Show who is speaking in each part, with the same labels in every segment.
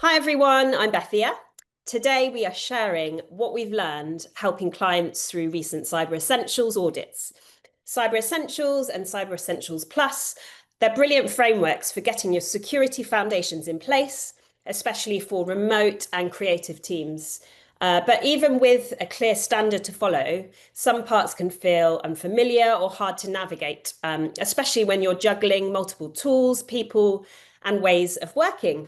Speaker 1: Hi everyone, I'm Bethia. Today we are sharing what we've learned helping clients through recent Cyber Essentials audits. Cyber Essentials and Cyber Essentials Plus, they're brilliant frameworks for getting your security foundations in place, especially for remote and creative teams. But even with a clear standard to follow, some parts can feel unfamiliar or hard to navigate, especially when you're juggling multiple tools, people, and ways of working.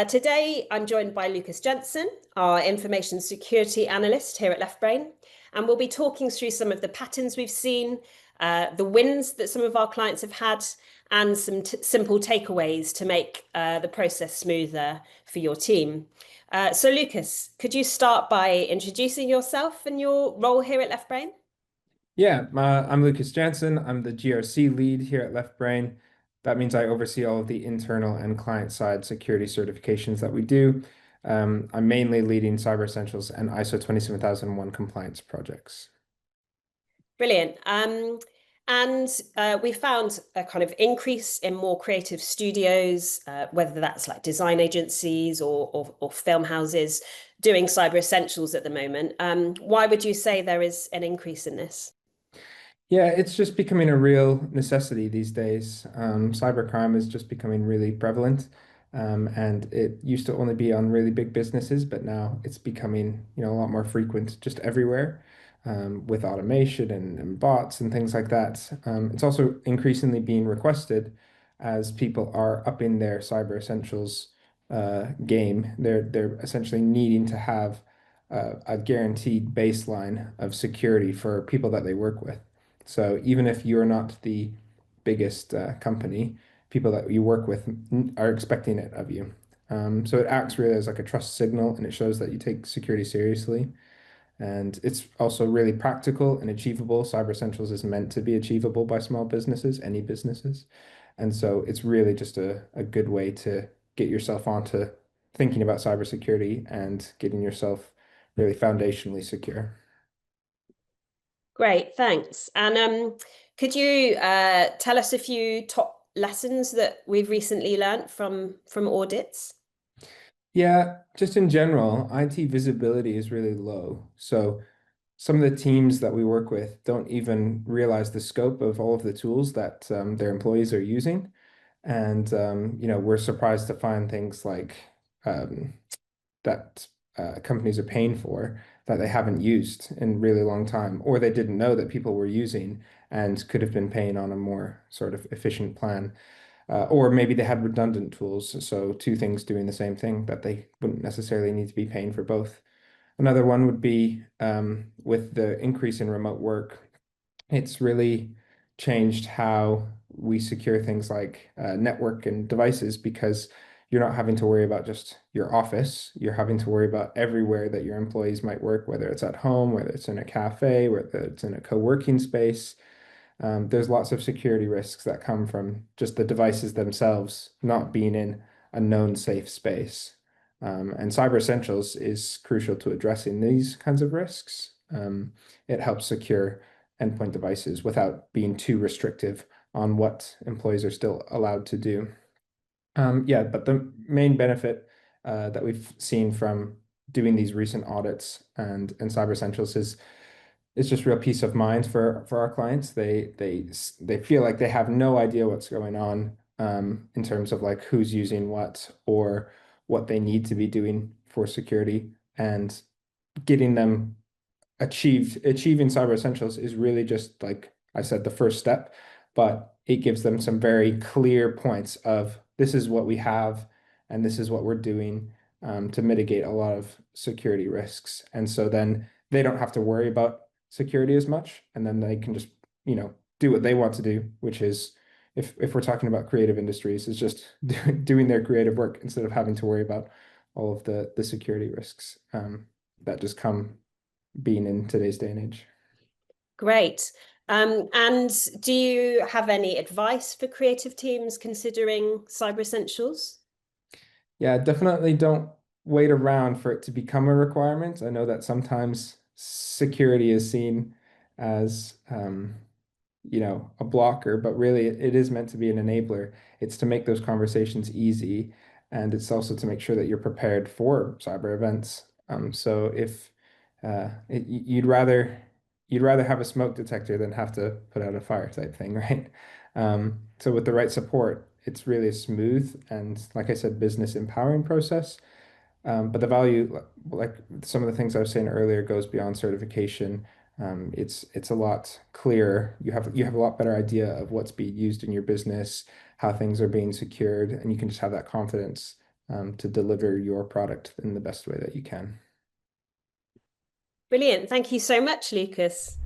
Speaker 1: Today, I'm joined by Lucas Jansen, our information security analyst here at LeftBrain, and we'll be talking through some of the patterns we've seen, the wins that some of our clients have had, and some simple takeaways to make the process smoother for your team. So, Lucas, could you start by introducing yourself and your role here at LeftBrain?
Speaker 2: Yeah, I'm Lucas Jansen. I'm the GRC lead here at LeftBrain. That means I oversee all of the internal and client-side security certifications that we do. I'm mainly leading Cyber Essentials and ISO 27001 compliance projects.
Speaker 1: Brilliant. And we found a kind of increase in more creative studios, whether that's like design agencies or film houses doing cyber essentials at the moment. Why would you say there is an increase in this?
Speaker 2: Yeah, it's just becoming a real necessity these days. Cybercrime is just becoming really prevalent, and it used to only be on really big businesses, but now it's becoming, a lot more frequent just everywhere, with automation and bots and things like that. It's also increasingly being requested as people are upping their cyber essentials game. They're essentially needing to have a guaranteed baseline of security for people that they work with. So even if you're not the biggest company, people that you work with are expecting it of you. So it acts really as like a trust signal, and it shows that you take security seriously. And it's also really practical and achievable. Cyber Essentials is meant to be achievable by small businesses, any businesses. And so it's really just a good way to get yourself onto thinking about cybersecurity and getting yourself really foundationally secure.
Speaker 1: Great, thanks. And could you tell us a few top lessons that we've recently learned from audits?
Speaker 2: Yeah, just in general, IT visibility is really low. So some of the teams that we work with don't even realize the scope of all of the tools that their employees are using. And we're surprised to find things like um, that companies are paying for that they haven't used in a really long time, or they didn't know that people were using and could have been paying on a more sort of efficient plan. Or maybe they had redundant tools, so two things doing the same thing that they wouldn't necessarily need to be paying for both. Another one would be with the increase in remote work, it's really changed how we secure things like network and devices because you're not having to worry about just your office. You're having to worry about everywhere that your employees might work, whether it's at home, whether it's in a cafe, whether it's in a co-working space. There's lots of security risks that come from just the devices themselves not being in a known safe space. And Cyber Essentials is crucial to addressing these kinds of risks. It helps secure endpoint devices without being too restrictive on what employees are still allowed to do. Yeah, but the main benefit that we've seen from doing these recent audits and Cyber Essentials is it's just real peace of mind for our clients. They feel like they have no idea what's going on in terms of like who's using what or what they need to be doing for security, and getting them achieving Cyber Essentials is really just like I said, the first step, but it gives them some very clear points of this is what we have and this is what we're doing to mitigate a lot of security risks. And so then they don't have to worry about security as much, and then they can just, do what they want to do, which is if we're talking about creative industries, is just doing their creative work instead of having to worry about all of the security risks that just come being in today's day and age.
Speaker 1: Great. And do you have any advice for creative teams considering cyber essentials?
Speaker 2: Yeah, definitely don't wait around for it to become a requirement. I know that sometimes security is seen as, a blocker, but really it is meant to be an enabler. It's to make those conversations easy and it's also to make sure that you're prepared for cyber events. So if you'd rather have a smoke detector than have to put out a fire type thing, right? So with the right support, it's really a smooth and, like I said, business empowering process. But the value, like some of the things I was saying earlier, goes beyond certification. It's a lot clearer. You have a lot better idea of what's being used in your business, how things are being secured, and you can just have that confidence to deliver your product in the best way that you can.
Speaker 1: Brilliant. Thank you so much, Lucas.